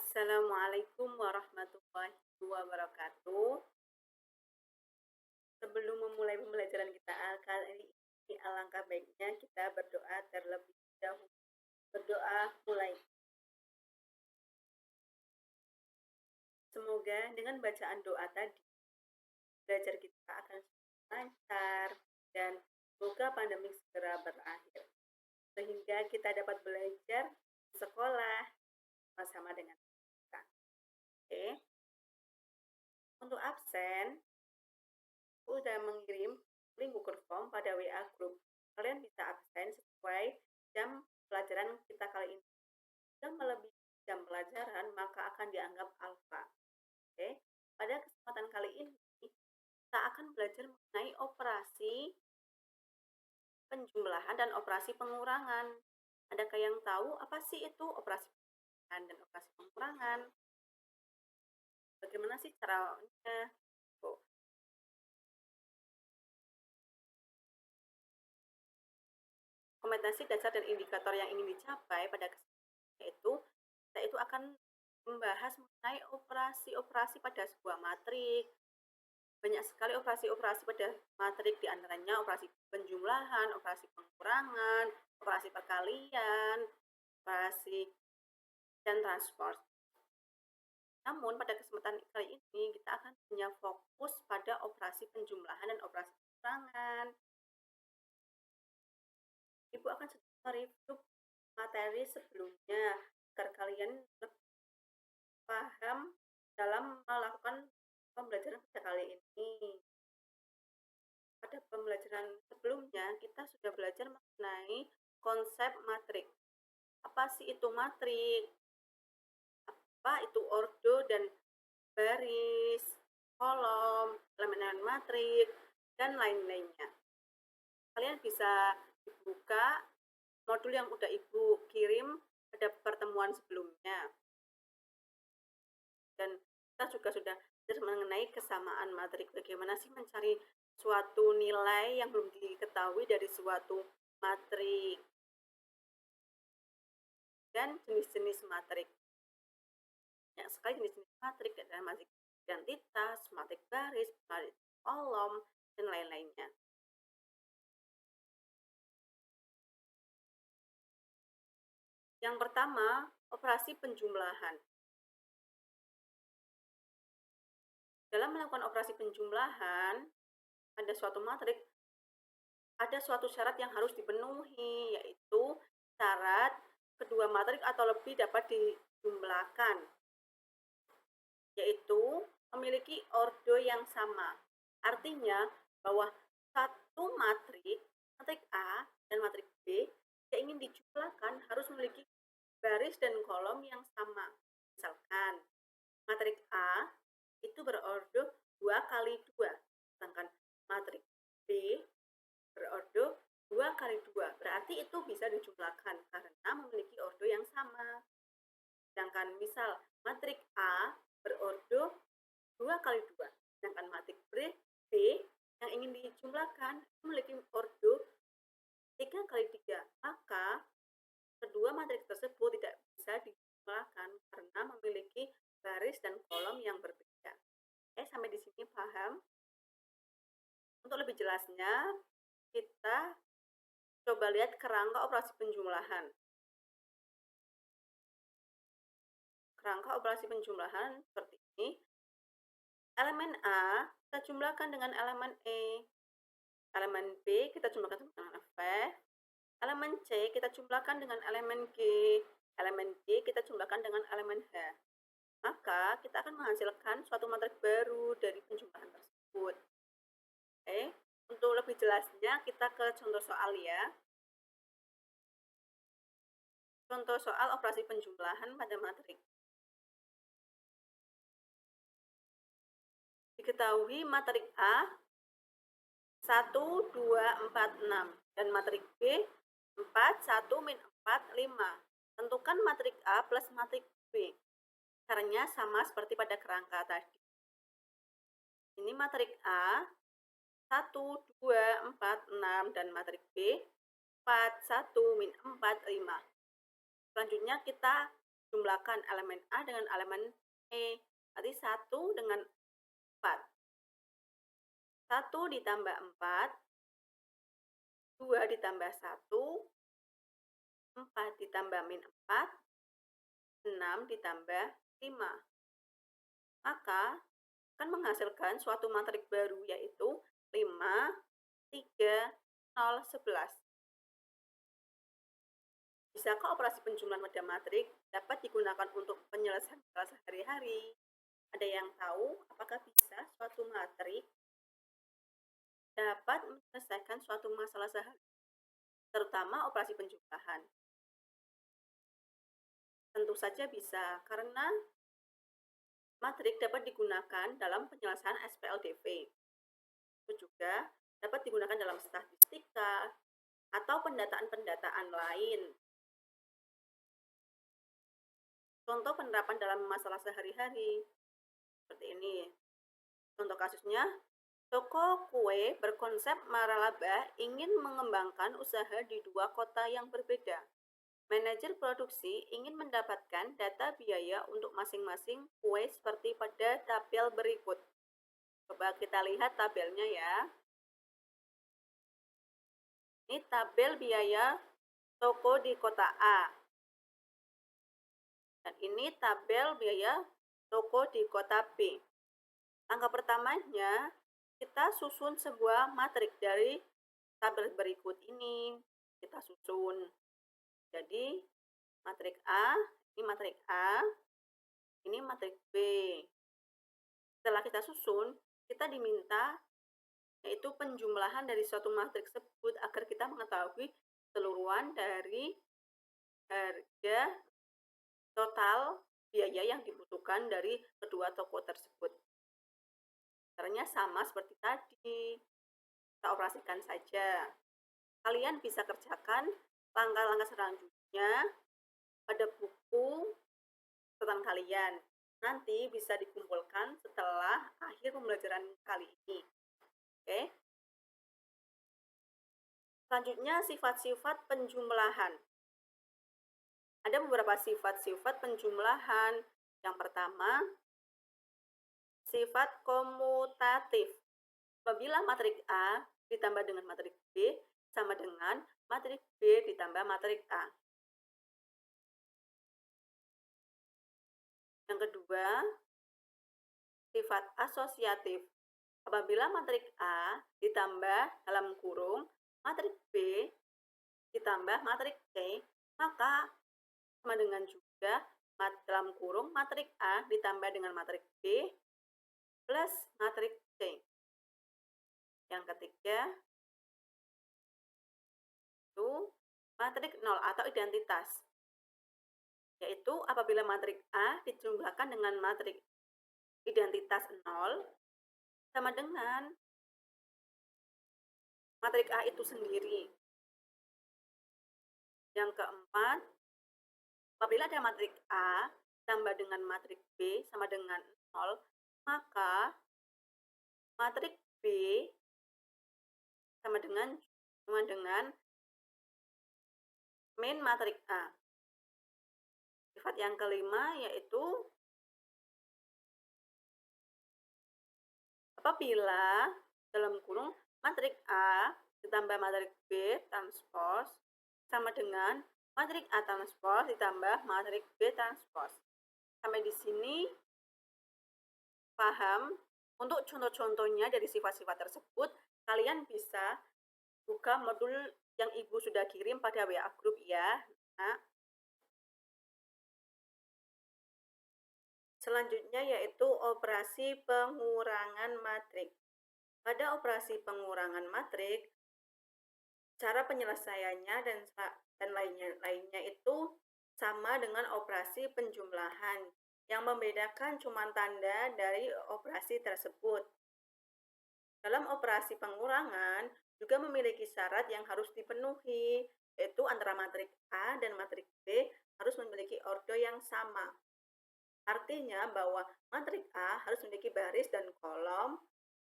Assalamualaikum warahmatullahi wabarakatuh. Sebelum memulai pembelajaran kita kali ini, alangkah baiknya kita berdoa terlebih dahulu. Berdoa mulai. Semoga dengan bacaan doa tadi, belajar kita akan lancar dan semoga pandemi segera berakhir. Sehingga kita dapat belajar di sekolah bersama dengan kita. Oke. Untuk absen, aku sudah mengirim link Google Form pada WA Group. Kalian bisa absen sesuai jam pelajaran kita kali ini. Jika melebihi jam pelajaran, maka akan dianggap alfa. Oke. Pada kesempatan kali ini, kita akan belajar mengenai operasi penjumlahan dan operasi pengurangan. Adakah yang tahu apa sih itu operasi penjumlahan dan operasi pengurangan? Bagaimana sih caranya? Kompetensi dasar dan indikator yang ingin dicapai pada kesempatan kita itu akan membahas mengenai operasi-operasi pada sebuah matrik. Banyak sekali operasi-operasi pada matrik, diantaranya operasi penjumlahan, operasi pengurangan, operasi perkalian, operasi dan transport. Namun pada kesempatan kali ini kita akan punya fokus pada operasi penjumlahan dan operasi pengurangan. Ibu akan sedikit mereview materi sebelumnya agar kalian lebih paham dalam melakukan pembelajaran pada kali ini. Pada pembelajaran sebelumnya kita sudah belajar mengenai konsep matrik. Apa sih itu matrik? Apa itu ordo dan baris, kolom, elemen matrik, dan lain-lainnya. Kalian bisa buka modul yang udah Ibu kirim pada pertemuan sebelumnya. Dan kita juga sudah belajar mengenai kesamaan matrik. Bagaimana sih mencari suatu nilai yang belum diketahui dari suatu matrik. Dan jenis-jenis matrik. Banyak sekali jenis-jenis matrik, dan matrik identitas, matrik baris, matrik kolom, dan lain-lainnya. Yang pertama, operasi penjumlahan. Dalam melakukan operasi penjumlahan pada suatu matrik, ada suatu syarat yang harus dipenuhi, yaitu syarat kedua matrik atau lebih dapat dijumlahkan, yaitu memiliki ordo yang sama. Artinya bahwa satu matrik A dan matrik B yang ingin dijumlahkan harus memiliki baris dan kolom yang sama. Misalkan matrik A itu berordo 2 kali 2, sedangkan matrik B berordo 2 kali 2. Berarti itu bisa dijumlahkan karena memiliki ordo yang sama. Sedangkan misal matrik A berordo 2 kali 2, sedangkan matrik B yang ingin dijumlahkan memiliki ordo 3 kali 3, maka kedua matrik tersebut tidak bisa dijumlahkan karena memiliki baris dan kolom yang berbeda. Sampai di sini paham? Untuk lebih jelasnya, kita coba lihat kerangka operasi penjumlahan. Kerangka operasi penjumlahan seperti ini. Elemen A kita jumlahkan dengan elemen E. Elemen B kita jumlahkan dengan F. Elemen C kita jumlahkan dengan elemen G. Elemen D kita jumlahkan dengan elemen H. Maka kita akan menghasilkan suatu matrik baru dari penjumlahan tersebut. Untuk lebih jelasnya kita ke contoh soal ya. Contoh soal operasi penjumlahan pada matrik. Diketahui matrik A 1, 2, 4, 6 dan matrik B 4, 1, min 4, 5. Tentukan matrik A plus matrik B. Caranya sama seperti pada kerangka tadi. Ini matrik A 1, 2, 4, 6 dan matrik B 4, 1, min 4, 5. Selanjutnya kita jumlahkan elemen A dengan elemen E. Berarti 1 dengan 4. 1 ditambah 4, 2 ditambah 1, 4 ditambah min 4, 6 ditambah 5. Maka akan menghasilkan suatu matrik baru, yaitu 5, 3, 0, 11. Bisakah operasi penjumlahan pada matrik dapat digunakan untuk penyelesaian masalah sehari-hari? Ada yang tahu apakah bisa suatu matrik dapat menyelesaikan suatu masalah sehari-hari, terutama operasi penjumlahan? Tentu saja bisa, karena matrik dapat digunakan dalam penyelesaian SPLDV. Itu juga dapat digunakan dalam statistika atau pendataan-pendataan lain. Contoh penerapan dalam masalah sehari-hari seperti ini. Contoh kasusnya, toko kue berkonsep maralaba ingin mengembangkan usaha di 2 kota yang berbeda. Manajer produksi ingin mendapatkan data biaya untuk masing-masing kue seperti pada tabel berikut. Coba kita lihat tabelnya ya. Ini tabel biaya toko di kota A. Dan ini tabel biaya toko di kota B. Langkah pertamanya, kita susun sebuah matrik dari tabel berikut ini. Kita susun. Jadi, matrik A, ini matrik A, ini matrik B. Setelah kita susun, kita diminta yaitu penjumlahan dari suatu matrik tersebut agar kita mengetahui keseluruhan dari harga total biaya yang dibutuhkan dari kedua toko tersebut. Caranya sama seperti tadi, kita operasikan saja. Kalian bisa kerjakan langkah-langkah selanjutnya pada buku catatan kalian. Nanti bisa dikumpulkan setelah akhir pembelajaran kali ini. Oke. Selanjutnya, sifat-sifat penjumlahan. Ada beberapa sifat-sifat penjumlahan. Yang pertama, sifat komutatif. Apabila matrik A ditambah dengan matrik B sama dengan matrik B ditambah matrik A. Yang kedua, sifat asosiatif. Apabila matrik A ditambah dalam kurung matrik B ditambah matrik C, maka sama dengan juga dalam kurung matrik A ditambah dengan matrik B plus matrik C. Yang ketiga, itu matrik 0 atau identitas, yaitu apabila matrik A dijumlahkan dengan matrik identitas 0 sama dengan matrik A itu sendiri. Yang keempat, apabila ada matrik A tambah dengan matrik B sama dengan 0, maka matrik B sama dengan min matrik A. Sifat yang kelima yaitu apabila dalam kurung matrik A ditambah matrik B transpose sama dengan matrik A transpose ditambah matrik B transpose. Sampai di sini paham? Untuk contoh-contohnya dari sifat-sifat tersebut, kalian bisa buka modul yang Ibu sudah kirim pada WA group ya. Nah, selanjutnya yaitu operasi pengurangan matrik. Pada operasi pengurangan matrik, cara penyelesaiannya dan lainnya itu sama dengan operasi penjumlahan. Yang membedakan cuma tanda dari operasi tersebut. Dalam operasi pengurangan juga memiliki syarat yang harus dipenuhi, yaitu antara matrik A dan matrik B harus memiliki ordo yang sama. Artinya bahwa matrik A harus memiliki baris dan kolom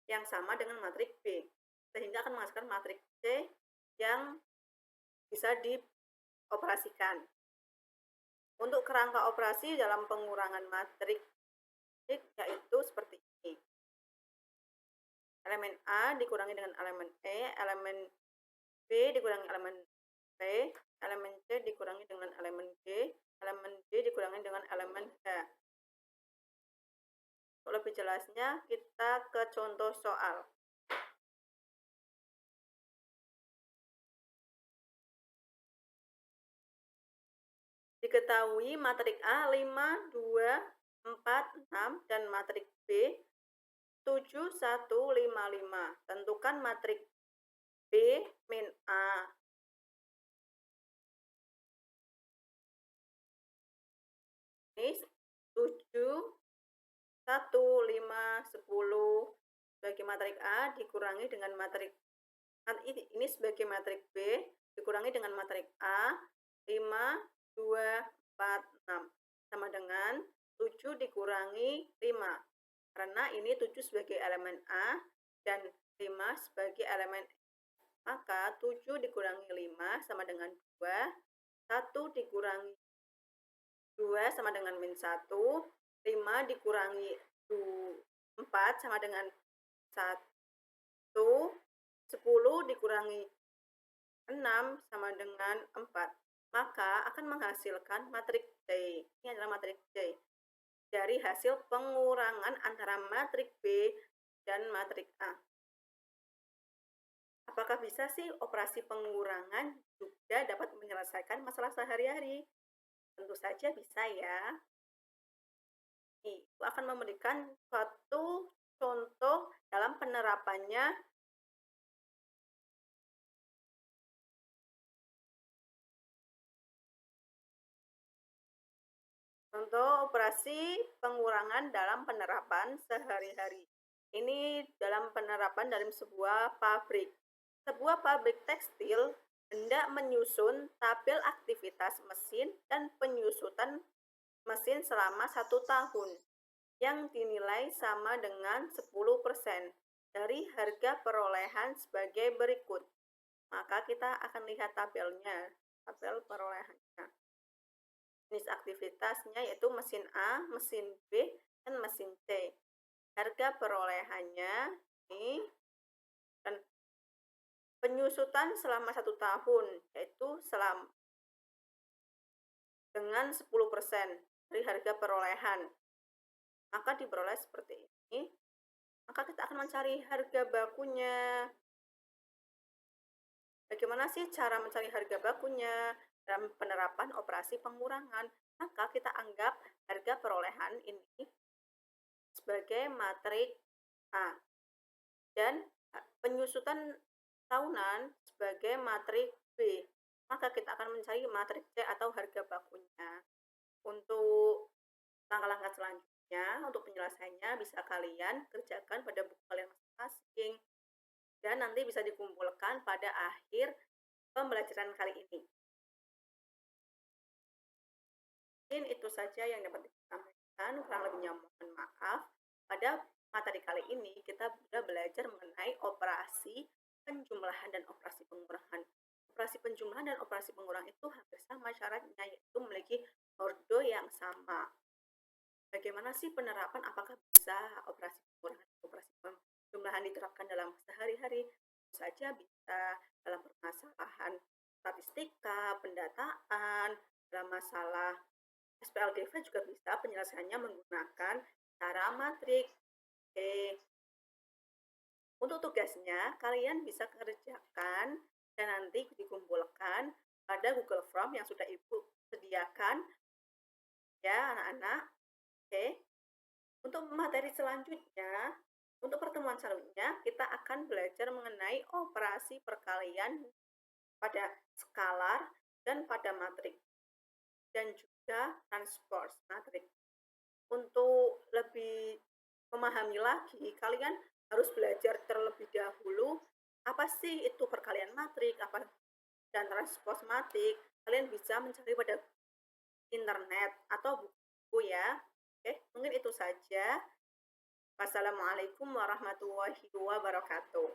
yang sama dengan matrik B, sehingga akan menghasilkan matrik C yang bisa dioperasikan. Untuk kerangka operasi dalam pengurangan matriks yaitu seperti ini. Elemen A dikurangi dengan elemen E, elemen B dikurangi elemen P, elemen C dikurangi dengan elemen G, elemen D dikurangi dengan elemen H. Untuk lebih jelasnya, kita ke contoh soal. Diketahui matrik A 5, 2, 4, 6, dan matrik B 7, 1, 5, 5. Tentukan matrik B min A. Ini 7, 1, 5, 10 sebagai matrik A dikurangi dengan matrik ini sebagai matrik B dikurangi dengan matrik A 5, 2, 4, 6 sama dengan 7 dikurangi 5 karena ini 7 sebagai elemen A dan 5 sebagai elemen E. Maka 7 dikurangi 5 sama dengan 2, 1 dikurangi 2 sama dengan min 1, 5 dikurangi 4 sama dengan 1, 10 dikurangi 6 sama dengan 4. Maka akan menghasilkan matrik C. Ini adalah matrik C. Dari hasil pengurangan antara matrik B dan matrik A. Apakah bisa sih operasi pengurangan juga dapat menyelesaikan masalah sehari-hari? Tentu saja bisa ya. Itu akan memberikan suatu contoh dalam penerapannya contoh operasi pengurangan dalam penerapan sehari-hari. Ini dalam penerapan dalam sebuah pabrik. Sebuah pabrik tekstil hendak menyusun tabel aktivitas mesin dan penyusutan mesin selama 1 tahun yang dinilai sama dengan 10% dari harga perolehan sebagai berikut. Maka kita akan lihat tabelnya, tabel perolehannya. Jenis aktivitasnya yaitu mesin A, mesin B, dan mesin C. Harga perolehannya ini dan penyusutan selama 1 tahun yaitu dengan 10% dari harga perolehan. Maka diperoleh seperti ini. Maka kita akan mencari harga bakunya. Bagaimana sih cara mencari harga bakunya dalam penerapan operasi pengurangan? Maka kita anggap harga perolehan ini sebagai matrik A dan penyusutan tahunan sebagai matrik B. Maka kita akan mencari matrik C atau harga bakunya. Untuk langkah-langkah selanjutnya, untuk penyelesaiannya bisa kalian kerjakan pada buku kalian masing-masing dan nanti bisa dikumpulkan pada akhir pembelajaran kali ini. Mungkin itu saja yang dapat disampaikan, kurang lebihnya mohon maaf. Pada materi kali ini kita sudah belajar mengenai operasi penjumlahan dan operasi pengurangan. Operasi penjumlahan dan operasi pengurangan itu hampir sama syaratnya, yaitu memiliki ordo yang sama. Bagaimana sih penerapan? Apakah bisa operasi pengurangan dan operasi penjumlahan diterapkan dalam sehari-hari? Tentu saja bisa dalam permasalahan statistika, pendataan, dalam masalah SPLDV juga bisa penyelesaiannya menggunakan cara matrik. Oke. Untuk tugasnya, kalian bisa kerjakan dan nanti dikumpulkan pada Google Form yang sudah Ibu sediakan ya anak-anak. Oke. Untuk materi selanjutnya, untuk pertemuan selanjutnya, kita akan belajar mengenai operasi perkalian pada skalar dan pada matrik dan juga transpose matrik. Untuk lebih memahami lagi, kalian harus belajar terlebih dahulu apa sih itu perkalian matrik, apa dan transpose matrik. Kalian bisa mencari pada internet atau buku ya. Oke, mungkin itu saja. Wassalamualaikum warahmatullahi wabarakatuh.